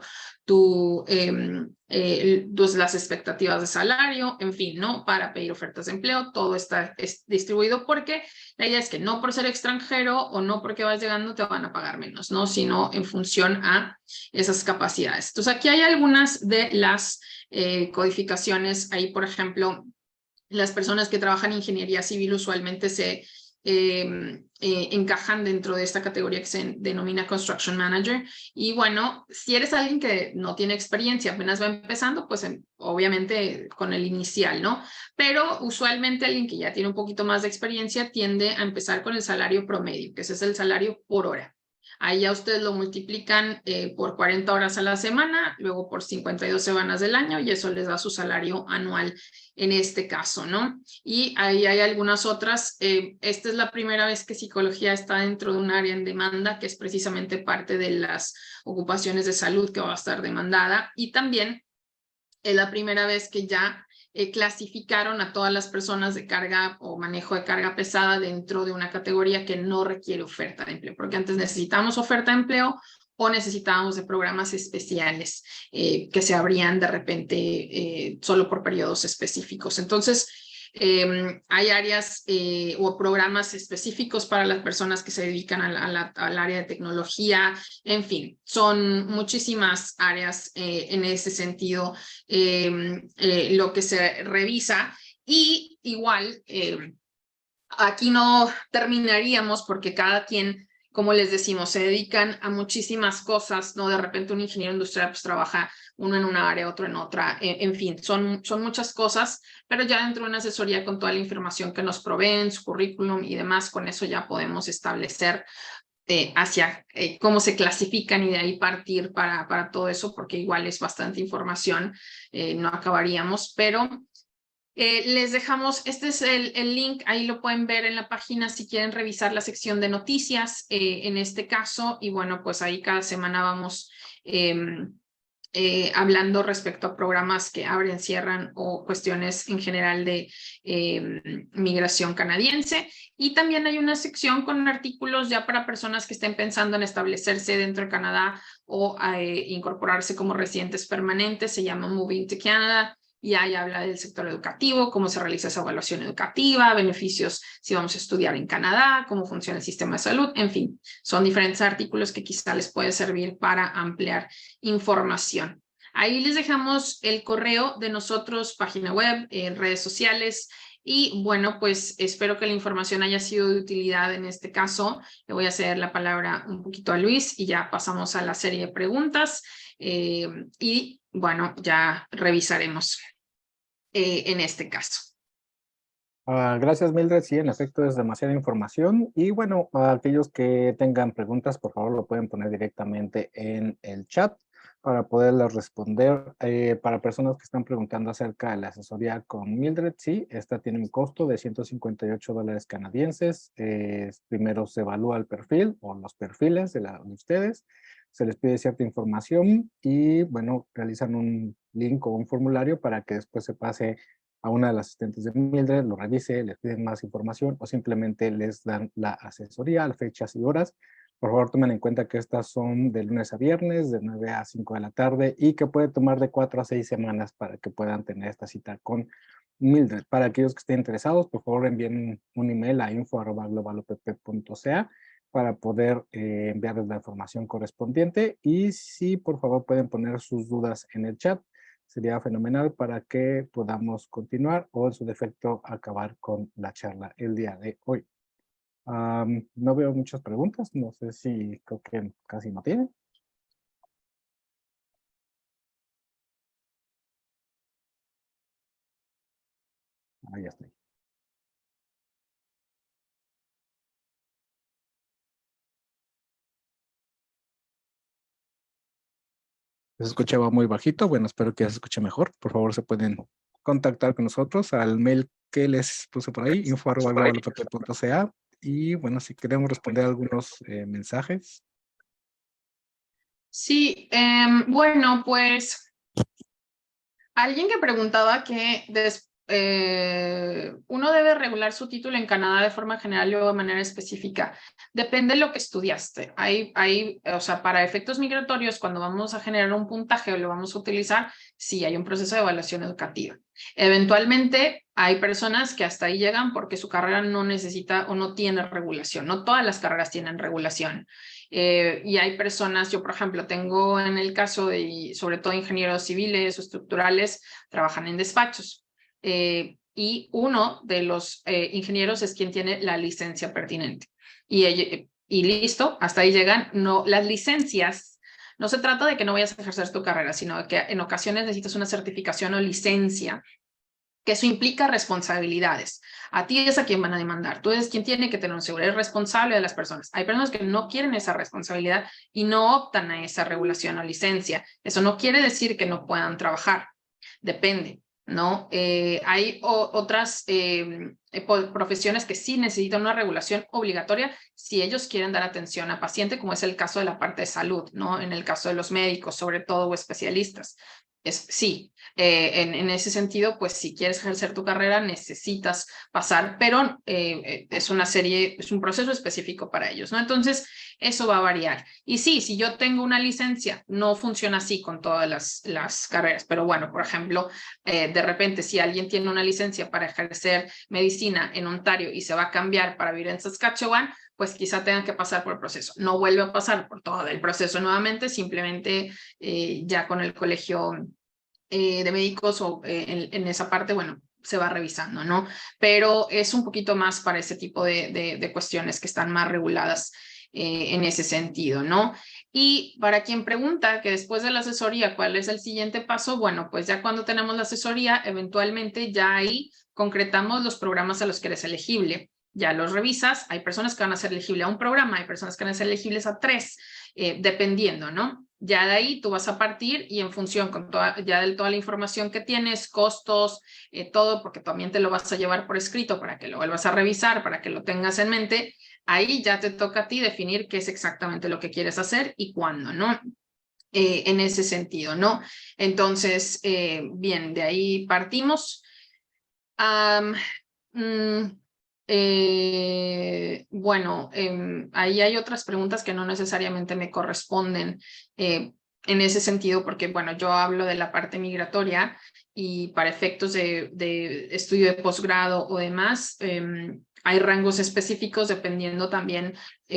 las expectativas de salario, en fin, ¿no? Para pedir ofertas de empleo, todo está distribuido porque la idea es que no por ser extranjero o no porque vas llegando te van a pagar menos, ¿no? Sino en función a esas capacidades. Entonces, aquí hay algunas de las codificaciones. Ahí, por ejemplo, las personas que trabajan en ingeniería civil usualmente se encajan dentro de esta categoría que se denomina Construction Manager. Y bueno, si eres alguien que no tiene experiencia, apenas va empezando, pues obviamente con el inicial, ¿no? Pero usualmente alguien que ya tiene un poquito más de experiencia tiende a empezar con el salario promedio, que ese es el salario por hora. Ahí ya ustedes lo multiplican por 40 horas a la semana, luego por 52 semanas del año y eso les da su salario anual en este caso, ¿no? Y ahí hay algunas otras. Esta es la primera vez que psicología está dentro de un área en demanda, que es precisamente parte de las ocupaciones de salud que va a estar demandada. Y también es la primera vez que ya clasificaron a todas las personas de carga o manejo de carga pesada dentro de una categoría que no requiere oferta de empleo, porque antes necesitamos oferta de empleo o necesitábamos de programas especiales que se abrían de repente solo por periodos específicos. Entonces, hay áreas o programas específicos para las personas que se dedican al área de tecnología, en fin, son muchísimas áreas en ese sentido lo que se revisa. Y igual, aquí no terminaríamos porque cada quien, como les decimos, se dedican a muchísimas cosas, ¿no? De repente un ingeniero industrial pues trabaja uno en una área, otro en otra, en fin, son muchas cosas, pero ya dentro de una asesoría con toda la información que nos proveen, su currículum y demás, con eso ya podemos establecer hacia cómo se clasifican y de ahí partir para todo eso, porque igual es bastante información, no acabaríamos, pero les dejamos, este es el link, ahí lo pueden ver en la página si quieren revisar la sección de noticias en este caso, y bueno, pues ahí cada semana vamos hablando respecto a programas que abren, cierran o cuestiones en general de migración canadiense. Y también hay una sección con artículos ya para personas que estén pensando en establecerse dentro de Canadá o incorporarse como residentes permanentes, se llama Moving to Canada. Y ahí habla del sector educativo, cómo se realiza esa evaluación educativa, beneficios si vamos a estudiar en Canadá, cómo funciona el sistema de salud, en fin, son diferentes artículos que quizá les puede servir para ampliar información. Ahí les dejamos el correo de nosotros, página web, redes sociales. Y bueno, pues espero que la información haya sido de utilidad en este caso. Le voy a ceder la palabra un poquito a Luis y ya pasamos a la serie de preguntas. Y bueno, ya revisaremos en este caso. Gracias, Mildred. Sí, en efecto es demasiada información. Y bueno, a aquellos que tengan preguntas, por favor, lo pueden poner directamente en el chat para poderles responder. Para personas que están preguntando acerca de la asesoría con Mildred, sí, esta tiene un costo de $158 canadienses. Primero se evalúa el perfil o los perfiles de ustedes. se les pide cierta información y, bueno, realizan un link o un formulario para que después se pase a una de las asistentes de Mildred, lo revise, les piden más información o simplemente les dan la asesoría, las fechas y horas. Por favor, tomen en cuenta que estas son de lunes a viernes, de 9 a 5 de la tarde y que puede tomar de 4 a 6 semanas para que puedan tener esta cita con Mildred. Para aquellos que estén interesados, por favor envíen un email a info@globalopp.ca para poder enviarles la información correspondiente y si por favor pueden poner sus dudas en el chat, sería fenomenal para que podamos continuar o en su defecto acabar con la charla el día de hoy. No veo muchas preguntas, no sé si creo que casi no tienen. Ya estoy. Se escuchaba muy bajito, bueno, espero que ya se escuche mejor. Por favor, se pueden contactar con nosotros al mail que les puse por ahí, info@globalopp.ca. Y bueno, si queremos responder algunos mensajes. Sí, bueno, pues alguien que preguntaba que uno debe regular su título en Canadá de forma general o de manera específica. Depende de lo que estudiaste. O sea, para efectos migratorios, cuando vamos a generar un puntaje o lo vamos a utilizar, sí hay un proceso de evaluación educativa. Eventualmente hay personas que hasta ahí llegan porque su carrera no necesita o no tiene regulación. No todas las carreras tienen regulación. Y hay personas, yo por ejemplo tengo en el caso de sobre todo ingenieros civiles o estructurales, trabajan en despachos y uno de los ingenieros es quien tiene la licencia pertinente y listo, hasta ahí llegan. No, las licencias, no se trata de que no vayas a ejercer tu carrera, sino de que en ocasiones necesitas una certificación o licencia, que eso implica responsabilidades. A ti es a quien van a demandar. Tú eres quien tiene que tener un seguro, eres responsable de las personas. Hay personas que no quieren esa responsabilidad y no optan a esa regulación o licencia. Eso no quiere decir que no puedan trabajar. Depende, ¿no? Hay otras profesiones que sí necesitan una regulación obligatoria si ellos quieren dar atención a paciente, como es el caso de la parte de salud, ¿no? En el caso de los médicos, sobre todo, o especialistas. Sí, en ese sentido, pues si quieres ejercer tu carrera necesitas pasar, pero es un proceso específico para ellos, ¿no? Entonces, eso va a variar. Y sí, si yo tengo una licencia, no funciona así con todas las carreras, pero bueno, por ejemplo, de repente si alguien tiene una licencia para ejercer medicina en Ontario y se va a cambiar para vivir en Saskatchewan, pues quizá tengan que pasar por el proceso. No vuelve a pasar por todo el proceso nuevamente, simplemente ya con el colegio de médicos o en esa parte, bueno, se va revisando, ¿no? Pero es un poquito más para ese tipo de cuestiones que están más reguladas en ese sentido, ¿no? Y para quien pregunta que después de la asesoría, ¿cuál es el siguiente paso? Bueno, pues ya cuando tenemos la asesoría, eventualmente ya ahí concretamos los programas a los que eres elegible. Ya los revisas, hay personas que van a ser elegibles a un programa, hay personas que van a ser elegibles a 3, dependiendo, ¿no? Ya de ahí tú vas a partir y en función con toda la información que tienes, costos, todo, porque también te lo vas a llevar por escrito para que lo vuelvas a revisar, para que lo tengas en mente, ahí ya te toca a ti definir qué es exactamente lo que quieres hacer y cuándo, ¿no? En ese sentido, ¿no? Entonces, bien, de ahí partimos. Bueno, ahí hay otras preguntas que no necesariamente me corresponden en ese sentido, porque, bueno, yo hablo de la parte migratoria y para efectos de estudio de posgrado o demás, hay rangos específicos dependiendo también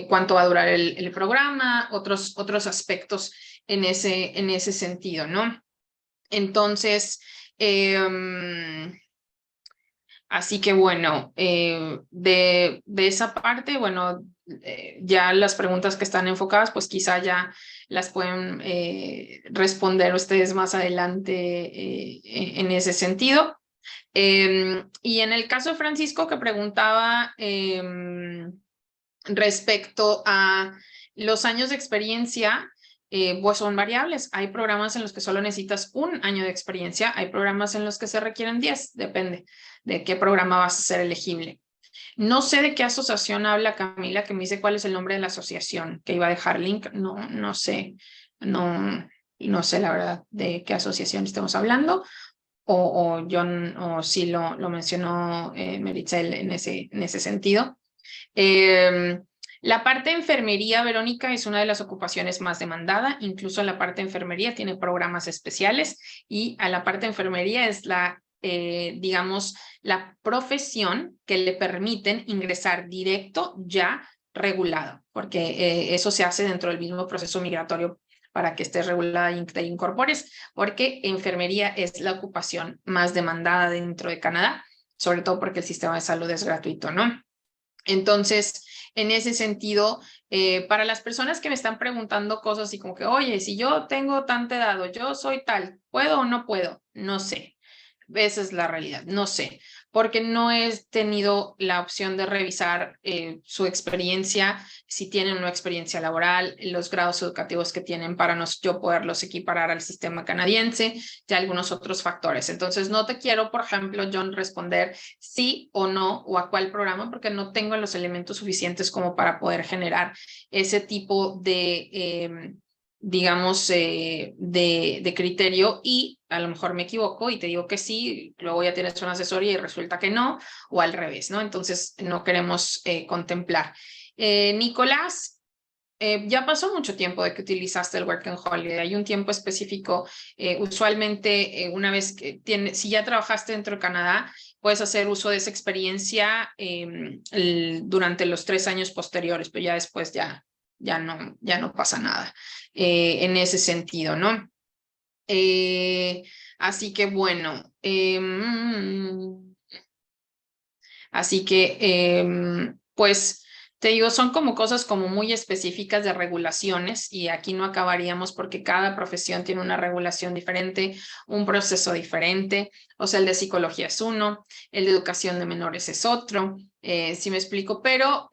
cuánto va a durar el programa, otros aspectos en ese sentido, ¿no? Entonces, así que bueno, de esa parte, bueno, ya las preguntas que están enfocadas, pues quizá ya las pueden responder ustedes más adelante en ese sentido. Y en el caso de Francisco que preguntaba respecto a los años de experiencia, pues son variables. Hay programas en los que solo necesitas 1 año de experiencia, hay programas en los que se requieren 10, depende de qué programa vas a ser elegible. No sé de qué asociación habla Camila, que me dice cuál es el nombre de la asociación, que iba a dejar link. No sé, no sé la verdad de qué asociación estamos hablando, o sí lo mencionó Meritxell en ese sentido. La parte de enfermería, Verónica, es una de las ocupaciones más demandada. Incluso la parte de enfermería tiene programas especiales y a la parte de enfermería es digamos, la profesión que le permiten ingresar directo ya regulado, porque eso se hace dentro del mismo proceso migratorio para que estés regulada y te incorpores, porque enfermería es la ocupación más demandada dentro de Canadá, sobre todo porque el sistema de salud es gratuito, ¿no? Entonces, en ese sentido, para las personas que me están preguntando cosas así como que, oye, si yo tengo tanta edad o yo soy tal, ¿puedo o no puedo? No sé. Esa es la realidad, no sé, porque no he tenido la opción de revisar su experiencia, si tienen una experiencia laboral, los grados educativos que tienen para yo poderlos equiparar al sistema canadiense y algunos otros factores. Entonces, no te quiero, por ejemplo, John, responder sí o no o a cuál programa, porque no tengo los elementos suficientes como para poder generar ese tipo de digamos, de criterio, y a lo mejor me equivoco y te digo que sí, luego ya tienes una asesoría y resulta que no, o al revés, ¿no? Entonces no queremos contemplar. Nicolás, ya pasó mucho tiempo de que utilizaste el Work and Holiday. Hay un tiempo específico, usualmente una vez que si ya trabajaste dentro de Canadá, puedes hacer uso de esa experiencia durante los 3 años posteriores, pero ya después ya no pasa nada en ese sentido, ¿no? Así que bueno, pues te digo, son como cosas como muy específicas de regulaciones, y aquí no acabaríamos porque cada profesión tiene una regulación diferente, un proceso diferente. O sea, el de psicología es uno, el de educación de menores es otro, si me explico, pero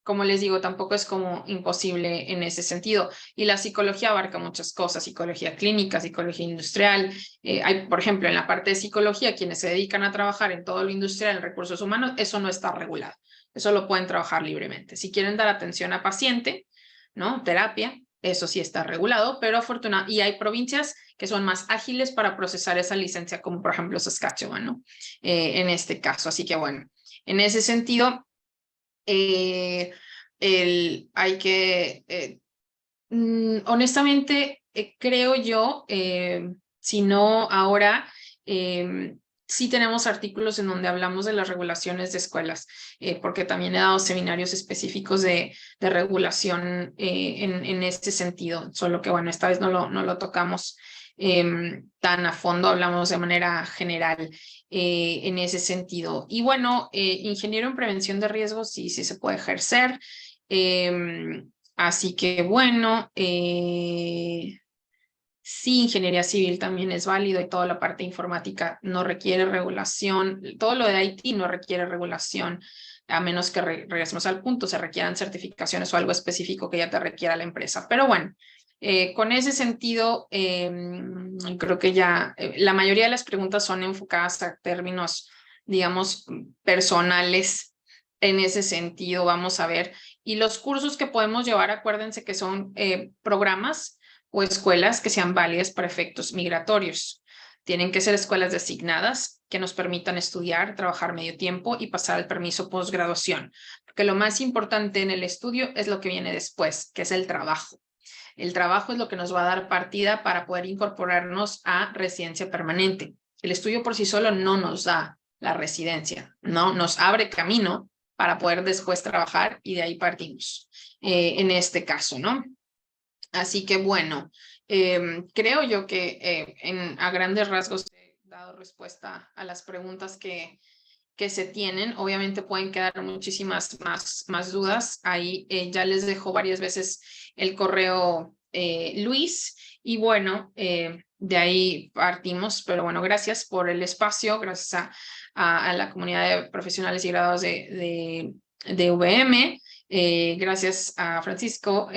como les digo, tampoco es como imposible en ese sentido. Y la psicología abarca muchas cosas: psicología clínica, psicología industrial. Hay, por ejemplo, en la parte de psicología, quienes se dedican a trabajar en todo lo industrial, en recursos humanos, eso no está regulado. Eso lo pueden trabajar libremente. Si quieren dar atención a paciente, ¿no? Terapia, eso sí está regulado, pero afortunadamente, y hay provincias que son más ágiles para procesar esa licencia, como por ejemplo Saskatchewan, ¿no? En este caso. Así que bueno, en ese sentido, hay que, honestamente, creo yo, si no ahora, sí tenemos artículos en donde hablamos de las regulaciones de escuelas, porque también he dado seminarios específicos de regulación en este sentido, solo que bueno, esta vez no lo tocamos tan a fondo, hablamos de manera general en ese sentido. Y bueno, ingeniero en prevención de riesgos sí se puede ejercer. Así que bueno, sí, ingeniería civil también es válido, y toda la parte informática no requiere regulación. Todo lo de IT no requiere regulación, a menos que regresemos al punto, se requieran certificaciones o algo específico que ya te requiera la empresa. Pero bueno, con ese sentido, creo que ya la mayoría de las preguntas son enfocadas a términos, digamos, personales. En ese sentido, vamos a ver. Y los cursos que podemos llevar, acuérdense que son programas o escuelas que sean válidas para efectos migratorios. Tienen que ser escuelas designadas que nos permitan estudiar, trabajar medio tiempo y pasar el permiso postgraduación. Porque lo más importante en el estudio es lo que viene después, que es el trabajo. El trabajo es lo que nos va a dar partida para poder incorporarnos a residencia permanente. El estudio por sí solo no nos da la residencia, ¿no? Nos abre camino para poder después trabajar, y de ahí partimos en este caso, ¿no? Así que bueno, creo yo que a grandes rasgos he dado respuesta a las preguntas que se tienen. Obviamente pueden quedar muchísimas más dudas. Ahí ya les dejo varias veces el correo Luis, y bueno, de ahí partimos. Pero bueno, gracias por el espacio, gracias a la comunidad de profesionales y graduados de UVM. Gracias a Francisca,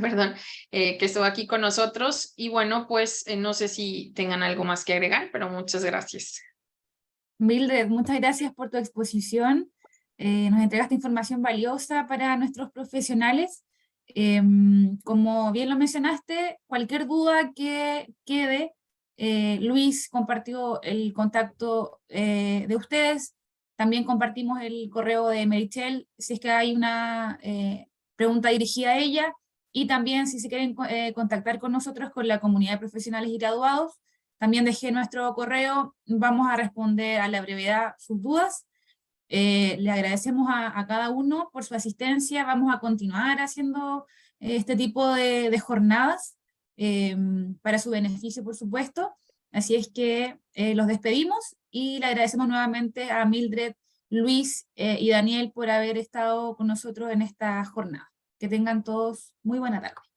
perdón, que estuvo aquí con nosotros. Y bueno, pues no sé si tengan algo más que agregar, pero muchas gracias. Mildred, muchas gracias por tu exposición. nos entregaste información valiosa para nuestros profesionales. Como bien lo mencionaste, cualquier duda que quede, Luis compartió el contacto de ustedes, también compartimos el correo de Merichel, si es que hay una pregunta dirigida a ella, y también si se quieren contactar con nosotros, con la comunidad de profesionales y graduados, también dejé nuestro correo, vamos a responder a la brevedad sus dudas. Le agradecemos a cada uno por su asistencia, vamos a continuar haciendo este tipo de jornadas para su beneficio, por supuesto. Así es que los despedimos y le agradecemos nuevamente a Mildred, Luis y Daniel por haber estado con nosotros en esta jornada. Que tengan todos muy buena tarde.